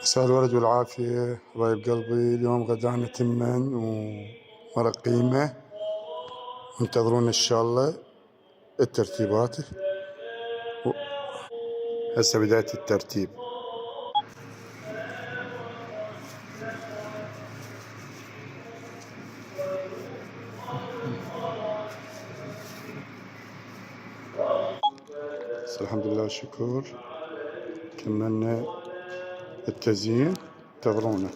مساء الورد والعافية حبايب قلبي. اليوم غدانا تمن ومرق قيمة، وانتظرونا إن شاء الله الترتيبات. هسه بداية الترتيب. بس الحمد لله والشكر كملنا التزيين، انتظرونا.